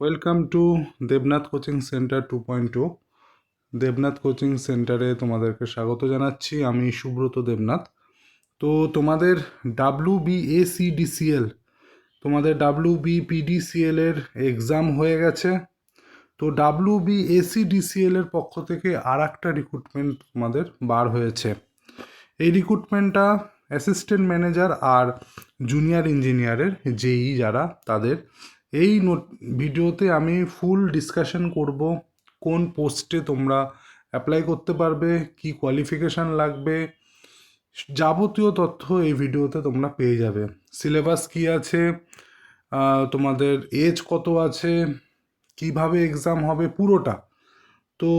Welcome to Debnath coaching centre 2.0। Debnath coaching সেন্টারে তোমাদেরকে স্বাগত জানাচ্ছি। আমি সুব্রত দেবনাথ। তো তোমাদের WBACDCL, তোমাদের WBPDCL এর এক্সাম হয়ে গেছে। তো WBACDCL এর পক্ষ থেকে আর একটা রিক্রুটমেন্ট তোমাদের বার হয়েছে। এই রিক্রুটমেন্টটা অ্যাসিস্ট্যান্ট ম্যানেজার আর জুনিয়র ইঞ্জিনিয়ারের যেই যারা তাদের। এই ভিডিওতে আমি ফুল ডিসকাশন করব কোন পোস্টে তোমরা অ্যাপ্লাই করতে পারবে, কি কোয়ালিফিকেশান লাগবে, যাবতীয় তথ্য এই ভিডিওতে তোমরা পেয়ে যাবে। সিলেবাস কি আছে, তোমাদের এজ কত আছে, কিভাবে এক্সাম হবে, পুরোটা। তো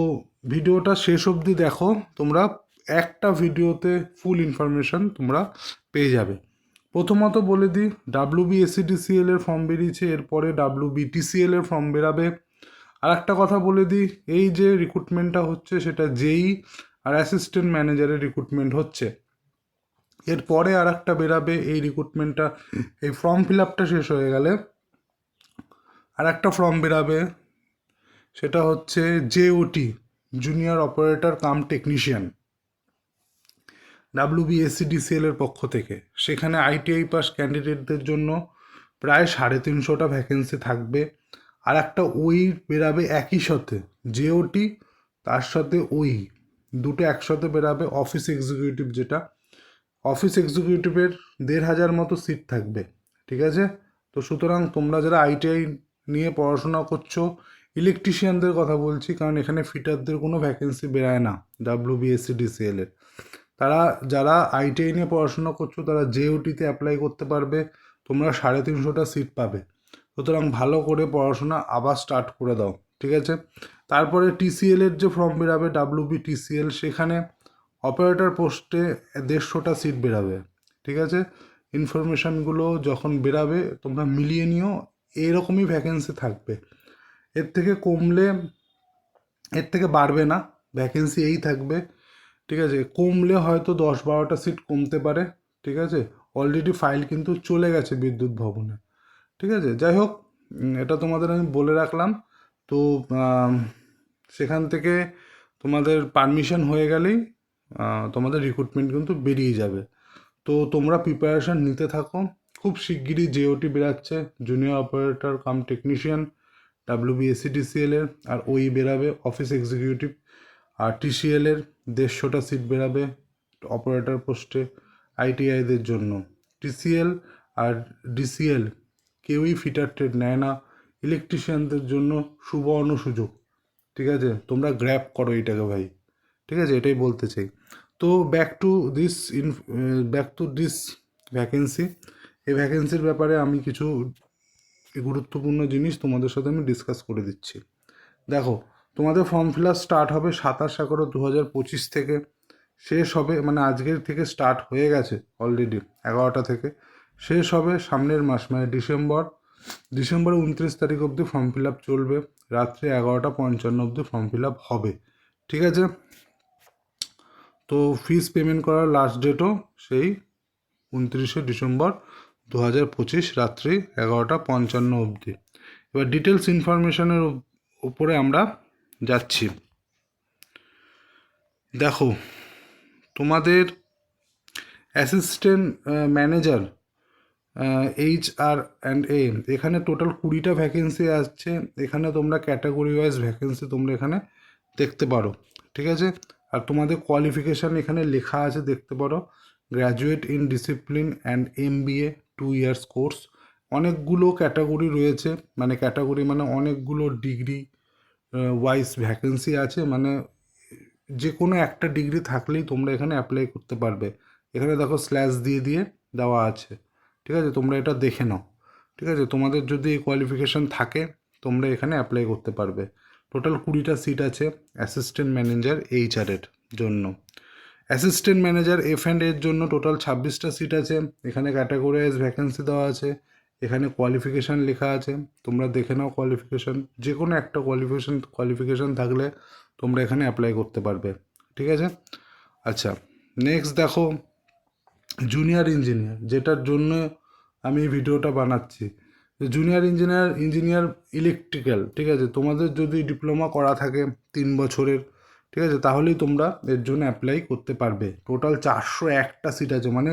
ভিডিওটা শেষ অবধি দেখো, তোমরা একটা ভিডিওতে ফুল ইনফরমেশন তোমরা পেয়ে যাবে। প্রথমত বলে দিই, WBACDCL এর ফর্ম বেরিয়েছে, এরপরে WBTCL এর ফর্ম বেরাবে। আর একটা কথা বলে দিই, এই যে রিক্রুটমেন্টটা হচ্ছে সেটা জেই আর অ্যাসিস্ট্যান্ট ম্যানেজারের রিক্রুটমেন্ট হচ্ছে। এরপরে আর একটা বেরাবে এই রিক্রুটমেন্টটা, এই ফর্ম ফিল আপটা শেষ হয়ে গেলে আর একটা ফর্ম বেরাবে, সেটা হচ্ছে JOT, জুনিয়র অপারেটর কাম টেকনিশিয়ান, WBACDCL এর পক্ষ থেকে। সেখানে ITI পাস ক্যান্ডিডেটদের জন্য প্রায় 350টা ভ্যাকেন্সি থাকবে। আর একটা বেরাবে একই সাথে, JOT তার সাথে দুটো একসাথে বেরাবে। অফিস এক্সিকিউটিভ, যেটা অফিস এক্সিকিউটিভের 1500 মতো সিট থাকবে। ঠিক আছে? তো সুতরাং তোমরা যারা ITI নিয়ে পড়াশোনা করছো, ইলেকট্রিশিয়ানদের কথা বলছি, কারণ এখানে ফিটারদের কোনো ভ্যাকেন্সি বেরায় না WBACDCL এর। তারা যারা ITI নিয়ে পড়াশোনা করছো তারা JOT-তে অ্যাপ্লাই করতে পারবে, তোমরা 350টা সিট পাবে। সুতরাং ভালো করে পড়াশোনা আবার স্টার্ট করে দাও। ঠিক আছে? তারপরে TCL এর যে ফর্ম বেরাবে, WBTCL, সেখানে অপারেটর পোস্টে 150টা সিট বেরাবে। ঠিক আছে? ইনফরমেশানগুলো যখন বেরাবে তোমরা মিলিয়ে নিও, এরকমই ভ্যাকেন্সি থাকবে। এর থেকে কমলে, এর থেকে বাড়বে না, ভ্যাকেন্সি এই থাকবে। ঠিক আছে? কমলে হয়তো 10-12টা সিট কমতে পারে। ঠিক আছে? অলরেডি ফাইল কিন্তু চলে গেছে বিদ্যুৎ ভবনে। ঠিক আছে? যাই হোক, এটা তোমাদের আমি বলে রাখলাম। তো সেখান থেকে তোমাদের পারমিশন হয়ে গেলেই তোমাদের রিক্রুটমেন্ট কিন্তু বেরিয়ে যাবে। তো তোমরা প্রিপারেশান নিতে থাকো। খুব শিগগিরই JOT বেরাচ্ছে, জুনিয়র অপারেটর কাম টেকনিশিয়ান, WBACDCL এর। আর বেরাবে অফিস এক্সিকিউটিভ। আর TCL এর 150টা সিট বেরাবে অপারেটর পোস্টে ITI-দের জন্য। TCL আর DCL কেউই ফিটার ট্রেড নেয় না, ইলেকট্রিশিয়ানদের জন্য সুবর্ণ সুযোগ। ঠিক আছে? তোমরা গ্র্যাব করো এটাকে ভাই। ঠিক আছে? এটাই বলতে চাই। তো ব্যাক টু দিস ভ্যাকেন্সি। এই ভ্যাকেন্সির ব্যাপারে আমি কিছু গুরুত্বপূর্ণ জিনিস তোমাদের সাথে আমি ডিসকাস করে দিচ্ছি। দেখো, তোমাদের ফর্ম ফিল আপ স্টার্ট হবে 27/11/2025 থেকে। শেষ হবে, মানে আজকের থেকে স্টার্ট হয়ে গেছে অলরেডি 11টা থেকে। শেষ হবে সামনের মাস, মানে ডিসেম্বরের 29 তারিখ অবধি ফর্ম ফিল আপ চলবে। রাত্রে 11:55 অবধি ফর্ম ফিল আপ হবে। ঠিক আছে? তো ফিস পেমেন্ট করার লাস্ট ডেটও সেই 29 ডিসেম্বর 2025 রাত্রি 11:55 অবধি। এবার ডিটেলস ইনফরমেশনের উপরে আমরা যাচ্ছি। দেখো, তোমাদের অ্যাসিস্ট্যান্ট ম্যানেজার HR&A, এখানে টোটাল 20টা ভ্যাকেন্সি আসছে। এখানে তোমরা ক্যাটাগরি ওয়াইজ ভ্যাকেন্সি তোমরা এখানে দেখতে পারো। ঠিক আছে? আর তোমাদের কোয়ালিফিকেশান এখানে লেখা আছে, দেখতে পারো। Graduate in discipline and MBA 2 years course. অনেকগুলো ক্যাটাগরি রয়েছে, মানে ক্যাটাগরি মানে অনেকগুলো ডিগ্রি ওয়াইজ ভ্যাকেন্সি আছে, মানে যে কোনো একটা ডিগ্রি থাকলেই তোমরা এখানে অ্যাপ্লাই করতে পারবে। এখানে দেখো স্ল্যাশ দিয়ে দিয়ে দেওয়া আছে। ঠিক আছে? তোমরা এটা দেখে নাও। ঠিক আছে? তোমাদের যদি এই কোয়ালিফিকেশান থাকে তোমরা এখানে অ্যাপ্লাই করতে পারবে। টোটাল 20টা সিট আছে অ্যাসিস্ট্যান্ট ম্যানেজার HR-এর জন্য। অ্যাসিস্ট্যান্ট ম্যানেজার F&A-এর জন্য টোটাল 26টা সিট আছে। এখানে ক্যাটাগরি ওয়াইজ ভ্যাকেন্সি দেওয়া আছে, এখানে কোয়ালিফিকেশান লেখা আছে। তোমরা দেখে নাও কোয়ালিফিকেশান, যে কোনো একটা কোয়ালিফিকেশান থাকলে তোমরা এখানে অ্যাপ্লাই করতে পারবে। ঠিক আছে? আচ্ছা, নেক্সট দেখো, জুনিয়র ইঞ্জিনিয়ার, যেটার জন্য আমি এই ভিডিওটা বানাচ্ছি। জুনিয়র ইঞ্জিনিয়ার ইলেকট্রিক্যাল, ঠিক আছে, তোমাদের যদি ডিপ্লোমা করা থাকে 3 বছরের, ঠিক আছে, তাহলেই তোমরা এর জন্য অ্যাপ্লাই করতে পারবে। টোটাল 401টা সিট আছে, মানে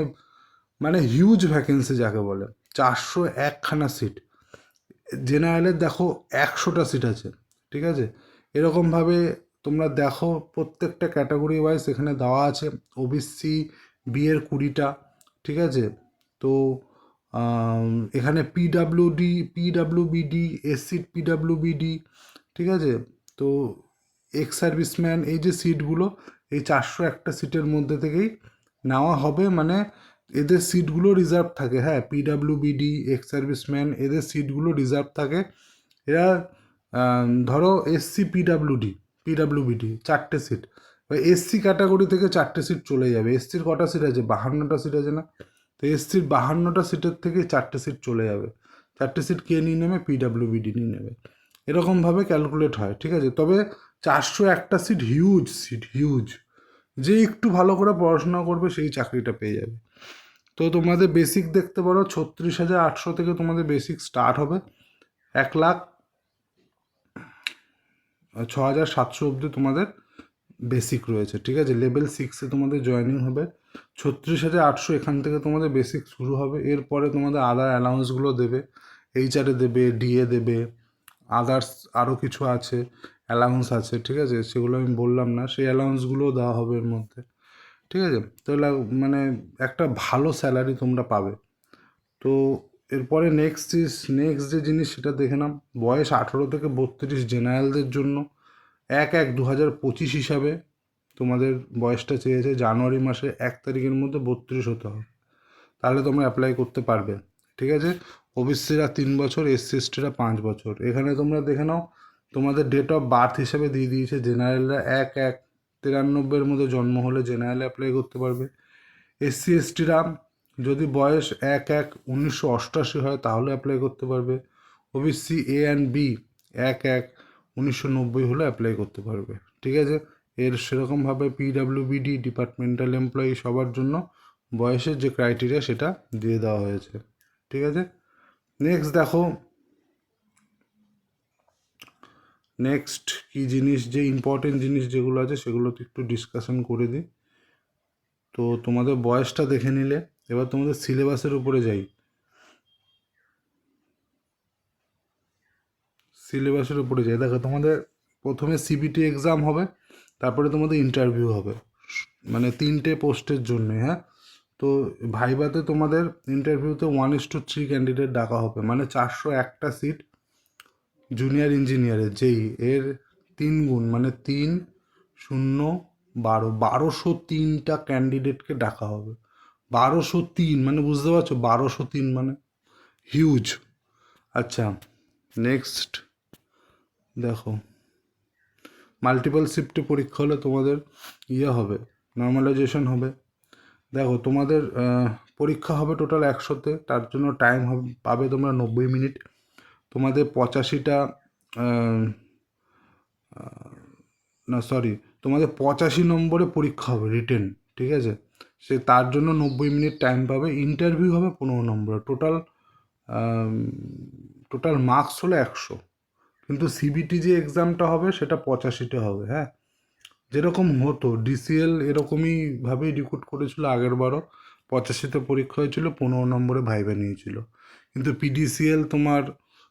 মানে হিউজ ভ্যাকেন্সি যাকে বলে, 401খানা সিট। জেনারেলের দেখো 100টা সিট আছে, ঠিক আছে। এরকমভাবে তোমরা দেখো প্রত্যেকটা ক্যাটাগরি ওয়াইজ এখানে দেওয়া আছে। ওবিসি বিয়ের 20টা, ঠিক আছে। তো এখানে পিডাব্লিউবিডি, এসসি পিডাব্লিউবিডি, ঠিক আছে। তো এক্স সার্ভিসম্যান, এই যে সিটগুলো, এই 401টা সিটের মধ্যে থেকেই নেওয়া হবে। মানে এদের সিটগুলো রিজার্ভ থাকে, হ্যাঁ, পিডাব্লিউবিডি, এক্স সার্ভিসম্যান, এদের সিটগুলো রিজার্ভ থাকে। এরা ধরো এসসি পিডাব্লিউবিডি 4টে সিট, এসসি ক্যাটাগরি থেকে 4টে সিট চলে যাবে। এসসির কটা সিট আছে? 52টা সিট আছে না? তো এসসির 52টা সিটের থেকে 4টে সিট চলে যাবে। 4টে সিট কে নিয়ে নেবে? পিডাব্লিউবিডি নিয়ে নেবে। এরকমভাবে ক্যালকুলেট হয়, ঠিক আছে। তবে 401টা সিট হিউজ। যে একটু ভালো করে পড়াশোনা করবে সেই চাকরিটা পেয়ে যাবে। তো তোমাদের বেসিক দেখতে পারো 36,800 থেকে তোমাদের বেসিক স্টার্ট হবে। 1,06,700 অবধি তোমাদের বেসিক রয়েছে, ঠিক আছে। লেভেল 6-এ তোমাদের জয়েনিং হবে। 36,800 এখান থেকে তোমাদের বেসিক শুরু হবে। এরপরে তোমাদের আদার অ্যালাউন্সগুলো দেবে, এইচআরে দেবে, ডিএ দেবে, আদার্স আরও কিছু আছে, অ্যালাউন্স আছে, ঠিক আছে, সেগুলো আমি বললাম না। সেই অ্যালাউন্সগুলোও দেওয়া হবে এর মধ্যে, ঠিক আছে। তাহলে মানে একটা ভালো স্যালারি তোমরা পাবে। তো এরপরে নেক্সট যে জিনিস সেটা দেখে নাম। বয়স 18 থেকে 32 জেনারেলদের জন্য 1/1/2025 হিসাবে তোমাদের বয়সটা চেয়েছে। জানুয়ারি মাসে 1 তারিখের মধ্যে 32 হতে হবে, তাহলে তোমরা অ্যাপ্লাই করতে পারবে, ঠিক আছে। ওবিসিরা 3 বছর, এসসি এসটিরা 5 বছর। এখানে তোমরা দেখে নাও তোমাদের ডেট অফ বার্থ হিসাবে দিয়ে দিয়েছে। জেনারেলরা 1/1/93-এর মধ্যে জন্ম হলে জেনারেলে অ্যাপ্লাই করতে পারবে। এসসি এসটিরা যদি বয়স 1/1/1988 হয় তাহলে অ্যাপ্লাই করতে পারবে। ওবিসি এ অ্যান্ড বি 1/1/1990 হলে অ্যাপ্লাই করতে পারবে, ঠিক আছে। এর সেরকমভাবে পিডাব্লিউবিডি, ডিপার্টমেন্টাল এমপ্লয়ি সবার জন্য বয়সের যে ক্রাইটেরিয়া সেটা দিয়ে দেওয়া হয়েছে, ঠিক আছে। নেক্সট দেখো, নেক্সট কী জিনিস, যে ইম্পর্টেন্ট জিনিস যেগুলো আছে সেগুলো তো একটু ডিসকাশন করে দিই। তো তোমাদের বয়সটা দেখে নিলে, এবার তোমাদের সিলেবাসের উপরে যাই। দেখো তোমাদের প্রথমে সিবিটি এক্সাম হবে, তারপরে তোমাদের ইন্টারভিউ হবে, মানে 3টে পোস্টের জন্য, হ্যাঁ। তো ভাইভাতে তোমাদের ইন্টারভিউতে 1:3 ক্যান্ডিডেট ডাকা হবে, মানে 401টা সিট জুনিয়র ইঞ্জিনিয়ারের যেই এর 3 গুণ, মানে 3 0 12 1203টা ক্যান্ডিডেটকে ডাকা হবে। 1203 মানে বুঝতে পারছো, 1203 মানে হিউজ। আচ্ছা, নেক্সট দেখো, মাল্টিপল শিফটে পরীক্ষা হলে তোমাদের হবে, নর্মালাইজেশন হবে। দেখো তোমাদের পরীক্ষা হবে টোটাল 100তে, তার জন্য টাইম হবে পাবে তোমরা 90 মিনিট। তোমাদের 85টা না সরি, তোমাদের 85 নম্বরে পরীক্ষা হবে রিটেন, ঠিক আছে। সে তার জন্য 90 মিনিট টাইম পাবে। ইন্টারভিউ হবে 15 নম্বরে। টোটাল মার্কস হলো 100, কিন্তু সিবিটি যে এক্সামটা হবে সেটা 85টা হবে, হ্যাঁ। যেরকম হতো ডিসিএল এরকমই ভাবেই রিক্রুট করেছিল আগের বারও। 85তে পরীক্ষা হয়েছিল, 15 নম্বরে ভাইভা নিয়েছিল। কিন্তু পিডিসিএল তোমার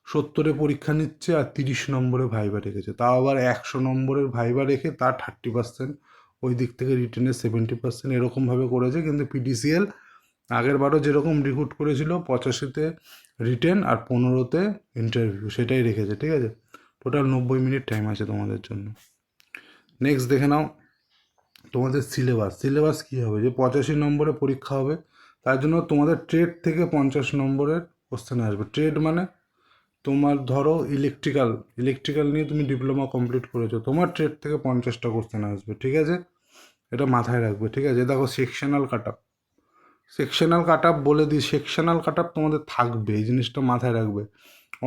70-এ পরীক্ষা নিচ্ছে আর 30 নম্বরে ভাইভা রেখেছে, তাও আবার 100 নম্বরের ভাইভা রেখে তার 30%, ওই দিক থেকে রিটেনের 70%, এরকমভাবে করেছে। কিন্তু পিডিসিএল আগের বারও যেরকম রিক্রুট করেছিল 85তে রিটেন আর 15তে ইন্টারভিউ, সেটাই রেখেছে, ঠিক আছে। টোটাল 90 মিনিট টাইম আছে তোমাদের জন্য। নেক্সট দেখে নাও তোমাদের সিলেবাস কী হবে। যে 85 নম্বরে পরীক্ষা হবে, তার জন্য তোমাদের ট্রেড থেকে 50 নম্বরের কোশ্চেন আসবে। ট্রেড মানে তোমার ধরো ইলেকট্রিক্যাল নিয়ে তুমি ডিপ্লোমা কমপ্লিট করেছো, তোমার ট্রেড থেকে 50টা কোশ্চেন আসবে, ঠিক আছে। এটা মাথায় রাখবে, ঠিক আছে। দেখো সেকশনাল কাট আপ বলে দিই, সেকশনাল কাট আপ তোমাদের থাকবে, এই জিনিসটা মাথায় রাখবে।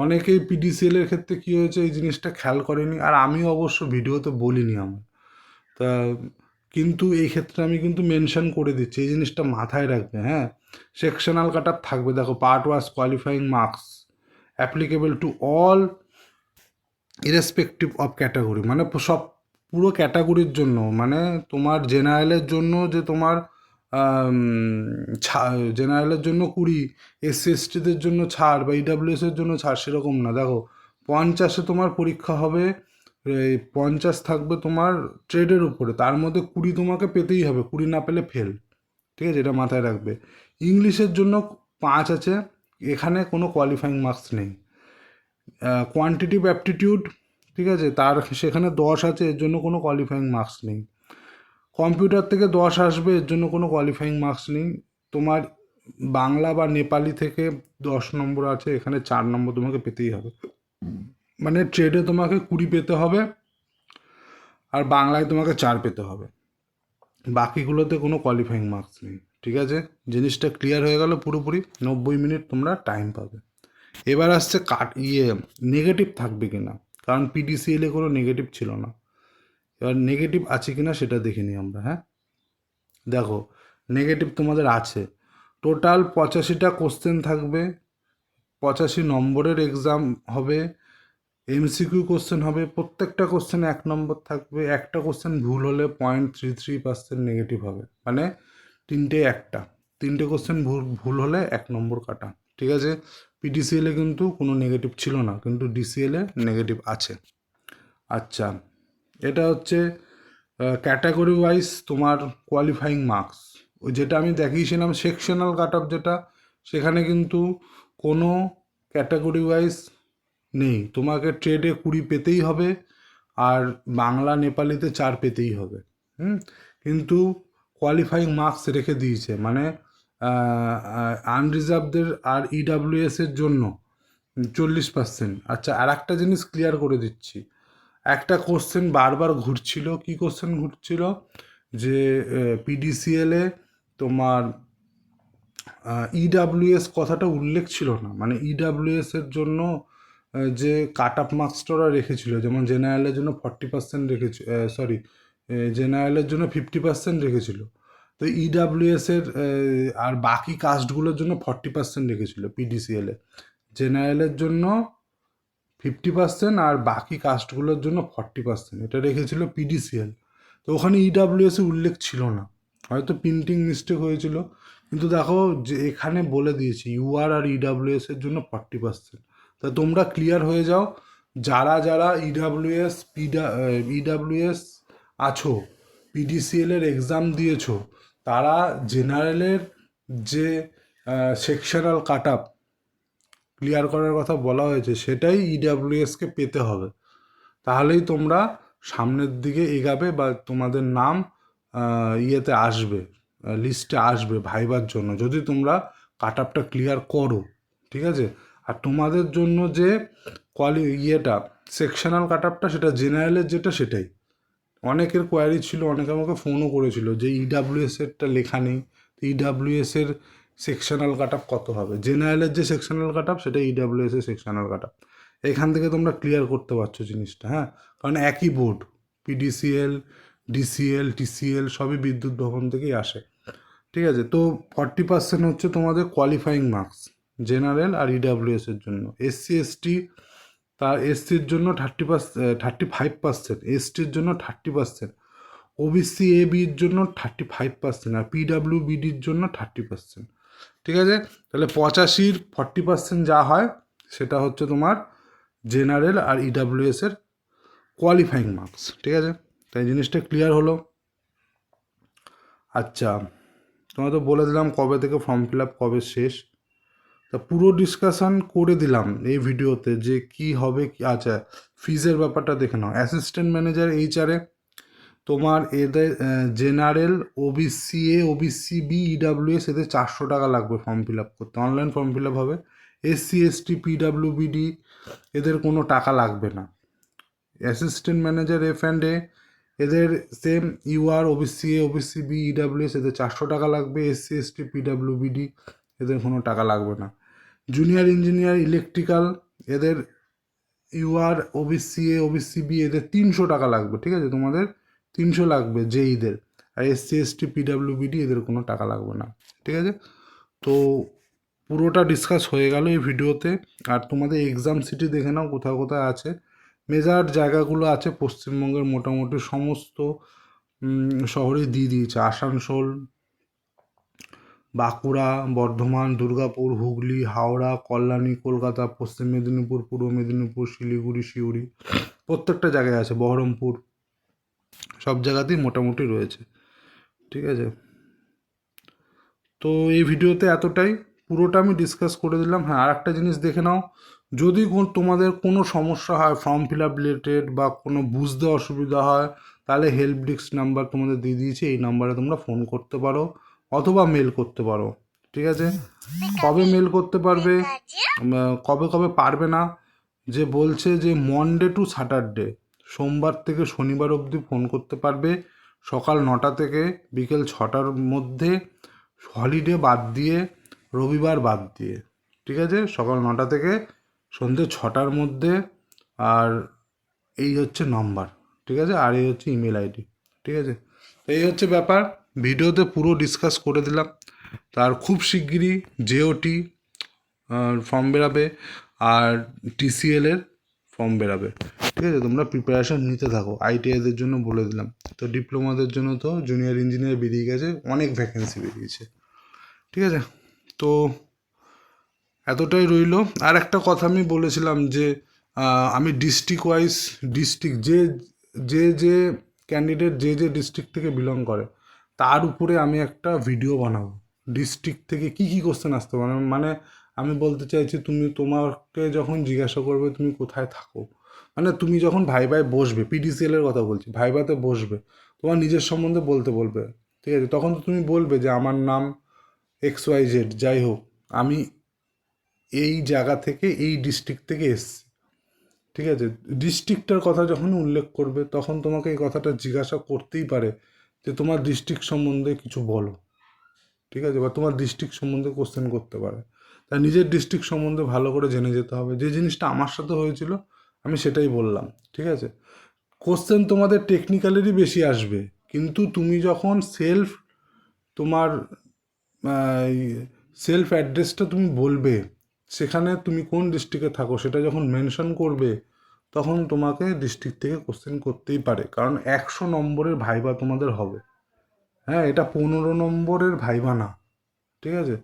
অনেকেই পিডিসিএলের ক্ষেত্রে কী হয়েছে এই জিনিসটা খেয়াল করেনি, আর আমিও অবশ্য ভিডিওতে বলিনি আমার তা, কিন্তু এই ক্ষেত্রে আমি কিন্তু মেনশন করে দিচ্ছি, এই জিনিসটা মাথায় রাখবে, হ্যাঁ। সেকশনাল কাট আপ থাকবে। দেখো part wise qualifying marks applicable to all irrespective of category, মানে সব পুরো ক্যাটাগরির জন্য, মানে তোমার জেনারেলের জন্য যে তোমার জেনারেলের জন্য 20, এসসি এসটিদের জন্য ছাড় বা ইডাব্লিউএসের জন্য ছাড় সেরকম না। দেখো 50-এ তোমার পরীক্ষা হবে, 50 থাকবে তোমার ট্রেডের উপরে, তার মধ্যে 20 তোমাকে পেতেই হবে, 20 না পেলে ফেল, ঠিক আছে, এটা মাথায় রাখবে। ইংলিশের জন্য 5 আছে, এখানে কোনো কোয়ালিফাইং মার্কস নেই। কোয়ান্টিটিভ অ্যাপটিটিউড, ঠিক আছে, তার সেখানে 10 আছে, এর জন্য কোনো কোয়ালিফাইং মার্কস নেই। কম্পিউটার থেকে 10 আসবে, এর জন্য কোনো কোয়ালিফাইং মার্কস নেই। তোমার বাংলা বা নেপালি থেকে 10 নম্বর আছে, এখানে 4 নম্বর তোমাকে পেতেই হবে, মানে ট্রেডে তোমাকে 20 পেতে হবে আর বাংলায় তোমাকে 4 পেতে হবে, বাকিগুলোতে কোনো কোয়ালিফাইং মার্কস নেই, ঠিক আছে। জিনিসটা ক্লিয়ার হয়ে গেল পুরোপুরি। 90 মিনিট তোমরা টাইম পাবে। এবার আসছে নেগেটিভ থাকবে কি না, কারণ পিডিসিএলে কোনো নেগেটিভ ছিল না। এবার নেগেটিভ আছে কি না সেটা দেখে নিই আমরা। হ্যাঁ, দেখো নেগেটিভ তোমাদের আছে। টোটাল 85টা কোশ্চেন থাকবে, 85 নম্বরের এক্সাম হবে, এমসিকিউ কোশ্চেন হবে, প্রত্যেকটা কোশ্চেনে 1 নম্বর থাকবে। একটা কোশ্চেন ভুল হলে 0.33% নেগেটিভ হবে, মানে তিনটে কোশ্চেন ভুল হলে 1 নম্বর কাটা, ঠিক আছে। পিডিসিএলে কিন্তু কোনো নেগেটিভ ছিল না, কিন্তু ডিসিএলে নেগেটিভ আছে। আচ্ছা, এটা হচ্ছে ক্যাটাগরি ওয়াইজ তোমার কোয়ালিফাইং মার্কস। ওই যেটা আমি দেখিয়েছিলাম সেকশনাল কাট অফ, যেটা সেখানে কিন্তু কোনো ক্যাটাগরি ওয়াইজ নেই, তোমাকে ট্রেডে 20 পেতেই হবে আর বাংলা নেপালিতে 4 পেতেই হবে। কিন্তু কোয়ালিফাইং মার্কস রেখে দিয়েছে, মানে আনরিজার্ভদের আর ইডাব্লিউএসের জন্য 40%। আচ্ছা, আর একটা জিনিস ক্লিয়ার করে দিচ্ছি, একটা কোশ্চেন বারবার ঘুরছিল। কি কোশ্চেন ঘুরছিল? যে পিডিসিএলে তোমার ইডাব্লিউএস কথাটা উল্লেখ ছিল না, মানে ইডাব্লিউএস এর জন্য যে কাট আপ মার্কসটা ওরা রেখেছিল, যেমন জেনারেলের জন্য 40% রেখেছিল, সরি, জেনারেলের জন্য 50% রেখেছিল, তো ইডাব্লিউএস এর আর বাকি কাস্টগুলোর জন্য 40% রেখেছিল পিডিসিএলে। জেনারেলের জন্য 50% আর বাকি কাস্টগুলোর জন্য 40%, এটা রেখেছিল পিডিসিএল। তো ওখানে ইডাব্লিউএস উল্লেখ ছিল না, হয়তো প্রিন্টিং মিস্টেক হয়েছিল, কিন্তু দেখো যে এখানে বলে দিয়েছি ইউআর আর ইডাব্লিউএস এর জন্য 40%। তা তোমরা ক্লিয়ার হয়ে যাও, যারা যারা ইডাব্লিউএস আছো, পিডিসিএল এর এক্সাম দিয়েছো, তারা জেনারেলের যে সেকশনাল কাট আপ ক্লিয়ার করার কথা বলা হয়েছে সেটাই ইডাব্লিউএসকে পেতে হবে, তাহলেই তোমরা সামনের দিকে এগাবে বা তোমাদের নাম ইয়েতে আসবে, লিস্টে আসবে ভাইবার জন্য, যদি তোমরা কাট আপটা ক্লিয়ার করো, ঠিক আছে। আর তোমাদের জন্য যে সেকশনাল কাট আপটা, সেটা জেনারেলের যেটা সেটাই। অনেকের কোয়ারি ছিল, অনেকে আমাকে ফোনও করেছিল যে ইডাব্লিউএস এরটা লেখা নেই, ইডাব্লিউএস এর সেকশনাল কাট আপ কত হবে। জেনারেলের যে সেকশনাল কাট আপ সেটা ইডাব্লিউএস এর সেকশনাল কাট আপ। এখান থেকে তোমরা ক্লিয়ার করতে পারছো জিনিসটা। হ্যাঁ, কারণ একই বোর্ড, পিডিসিএল, ডিসিএল, টিসিএল সবই বিদ্যুৎ ভবন থেকেই আসে, ঠিক আছে। তো 40% হচ্ছে তোমাদের কোয়ালিফাইং মার্কস জেনারেল আর ইডাব্লিউএস এর জন্য। এসসি এসটি, তার এসসির জন্য 35%, এসটির জন্য 30%, ওবিসি এ বির জন্য 35%, আর পিডাব্লিউবিডির জন্য 30%, ঠিক আছে। তাহলে 85-র 40% যা হয় সেটা হচ্ছে তোমার জেনারেল আর ইডাব্লিউএস এর কোয়ালিফাইং মার্কস, ঠিক আছে। তাই জিনিসটা ক্লিয়ার হলো। আচ্ছা, তোমার তো বলে দিলাম কবে থেকে ফর্ম ফিল আপ, কবে শেষ, তা পুরো ডিসকাশন করে দিলাম এই ভিডিওতে যে কি হবে কি। আচ্ছা, ফিজের ব্যাপারটা দেখে নাও। অ্যাসিস্ট্যান্ট ম্যানেজার এইচআরে তোমার এদের general, OBC A, OBC B, EWS এদের 400 টাকা লাগবে ফর্ম ফিল আপ করতে, অনলাইন ফর্ম ফিল আপ হবে। এসসি এসটি, পিডাব্লিউবিডি এদের কোনো টাকা লাগবে না। Assistant manager F and A এদের same, UR, OBC A, OBC B, EWS এদের 400 টাকা লাগবে। এসসি এসটি, পিডাব্লিউবিডি এদের কোনো টাকা লাগবে না। জুনিয়র ইঞ্জিনিয়ার ইলেকট্রিক্যাল এদের UR, OBC A, OBC B এদের 300 টাকা লাগবে, ঠিক আছে, তোমাদের 300 লাগবে জেইদের। আর এসসি এসটি, পিডাব্লিউবিডি এদের কোনো টাকা লাগবে না, ঠিক আছে। তো পুরোটা ডিসকাস হয়ে গেল এই ভিডিওতে। আর তোমাদের এক্সাম সিটি দেখে নাও কোথায় কোথায় আছে। মেজার জায়গাগুলো আছে পশ্চিমবঙ্গের মোটামুটি সমস্ত শহরে দিয়ে দিয়েছে। আসানসোল, বাঁকুড়া, বর্ধমান, দুর্গাপুর, হুগলি, হাওড়া, কল্যাণী, কলকাতা, পশ্চিম মেদিনীপুর, পূর্ব মেদিনীপুর, শিলিগুড়ি, সিউড়ি, প্রত্যেকটা জায়গায় আছে, বহরমপুর, সব জায়গাতেই মোটামুটি রয়েছে। ঠিক আছে, তো এই ভিডিওতে এতটাই, পুরোটা আমি ডিসকাস করে দিলাম। হ্যাঁ, আর একটা জিনিস দেখে নাও, যদি তোমাদের কোনো সমস্যা হয় ফর্ম ফিল আপ রিলেটেড বা কোনো বুঝতে অসুবিধা হয়, তাহলে হেল্প ডেস্ক নাম্বার তোমাদের দিয়ে দিয়েছি, এই নাম্বারে তোমরা ফোন করতে পারো অথবা মেল করতে পারো। ঠিক আছে, কবে মেল করতে পারবে, কবে কবে পারবে না, যে বলছে যে মনডে টু স্যাটারডে, সোমবার থেকে শনিবার অবধি ফোন করতে পারবে, সকাল 9টা থেকে বিকেল 6টার মধ্যে, হলিডে বাদ দিয়ে, রবিবার বাদ দিয়ে। ঠিক আছে, সকাল 9টা থেকে সন্ধ্যে 6টার মধ্যে। আর এই হচ্ছে নাম্বার। ঠিক আছে, আর এই হচ্ছে ইমেল আইডি। ঠিক আছে, তো এই হচ্ছে ব্যাপার, ভিডিওতে পুরো ডিসকাস করে দিলাম। তার খুব শিগগিরই জেওটি ফর্ম বেরাবে আর টিসিএলের ফর্ম বেরাবে। ঠিক আছে, তোমরা প্রিপারেশান নিতে থাকো। আইটিআইদের জন্য বলে দিলাম, তো ডিপ্লোমাদের জন্য তো জুনিয়র ইঞ্জিনিয়ার বেরিয়ে গেছে, অনেক ভ্যাকেন্সি বেরিয়েছে। ঠিক আছে, তো এতটাই রইল। আর একটা কথা আমি বলেছিলাম যে আমি ডিস্ট্রিক্ট ওয়াইজ, ডিস্ট্রিক্ট যে যে যে ক্যান্ডিডেট যে যে ডিস্ট্রিক্ট থেকে বিলং করে তার উপরে আমি একটা ভিডিও বানাবো, ডিস্ট্রিক্ট থেকে কি কি কোশ্চেন আসতে পারে। মানে আমি বলতে চাইছি, তুমি তোমাকে যখন জিজ্ঞাসা করবে তুমি কোথায় থাকো, মানে তুমি যখন ভাইভায় বসবে, পিডিসিএলের কথা বলছি, ভাইভাতে বসবে, তোমার নিজের সম্বন্ধে বলতে বলবে। ঠিক আছে, তখন তো তুমি বলবে যে আমার নাম XYZ, যাই হোক, আমি এই জায়গা থেকে, এই ডিস্ট্রিক্ট থেকে এসছি। ঠিক আছে, ডিস্ট্রিক্টটার কথা যখন উল্লেখ করবে তখন তোমাকে এই কথাটা জিজ্ঞাসা করতেই পারে যে তোমার ডিস্ট্রিক্ট সম্বন্ধে কিছু বলো। ঠিক আছে, বা তোমার ডিস্ট্রিক্ট সম্বন্ধে কোশ্চেন করতে পারে। তাই নিজের ডিস্ট্রিক্ট সম্বন্ধে ভালো করে জেনে যেতে হবে। যে জিনিসটা আমার সাথে হয়েছিল আমি সেটাই বললাম। ঠিক আছে, কোশ্চেন তোমাদের টেকনিক্যালেরই বেশি আসবে, কিন্তু তুমি যখন তোমার সেলফ অ্যাড্রেসটা তুমি বলবে, সেখানে তুমি কোন ডিস্ট্রিক্টে থাকো সেটা যখন মেনশন করবে, তখন তোমাকে ডিস্ট্রিক্ট থেকে কোশ্চেন করতেই পারে। কারণ 100 নম্বরের ভাইবা তোমাদের হবে। হ্যাঁ, এটা 15 নম্বরের ভাইবা না। ঠিক আছে,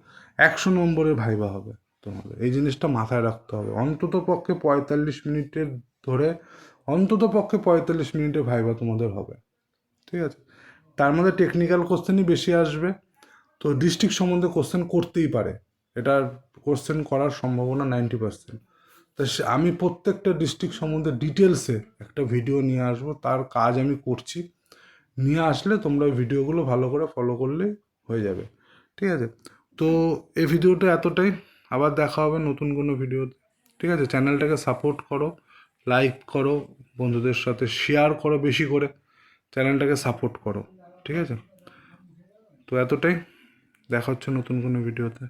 100 নম্বরের ভাইবা হবে তোমাদের। এই জিনিসটা মাথায় রাখতে হবে। অন্তত পক্ষে 45 মিনিটের ধরে, অন্তত পক্ষে 45 মিনিটের ভাইবা তোমাদের হবে। ঠিক আছে, তার মধ্যে টেকনিক্যাল কোশ্চেনই বেশি আসবে। তো ডিস্ট্রিক্ট সম্বন্ধে কোশ্চেন করতেই পারে, এটার কোশ্চেন করার সম্ভাবনা 90%। তা আমি প্রত্যেকটা ডিস্ট্রিক্ট সম্বন্ধে ডিটেলসে একটা ভিডিও নিয়ে আসবো, তার কাজ আমি করছি। নিয়ে আসলে তোমরা ভিডিওগুলো ভালো করে ফলো করলেই হয়ে যাবে। ঠিক আছে, তো এই ভিডিওটা এতটাই, আবার দেখা হবে নতুন কোনো ভিডিওতে। ঠিক আছে, চ্যানেলটাকে সাপোর্ট করো, লাইক করো, বন্ধুদের সাথে শেয়ার করো, বেশি করে চ্যানেলটাকে সাপোর্ট করো। ঠিক আছে, তো এতটাই, দেখা হচ্ছে নতুন কোনো ভিডিওতে।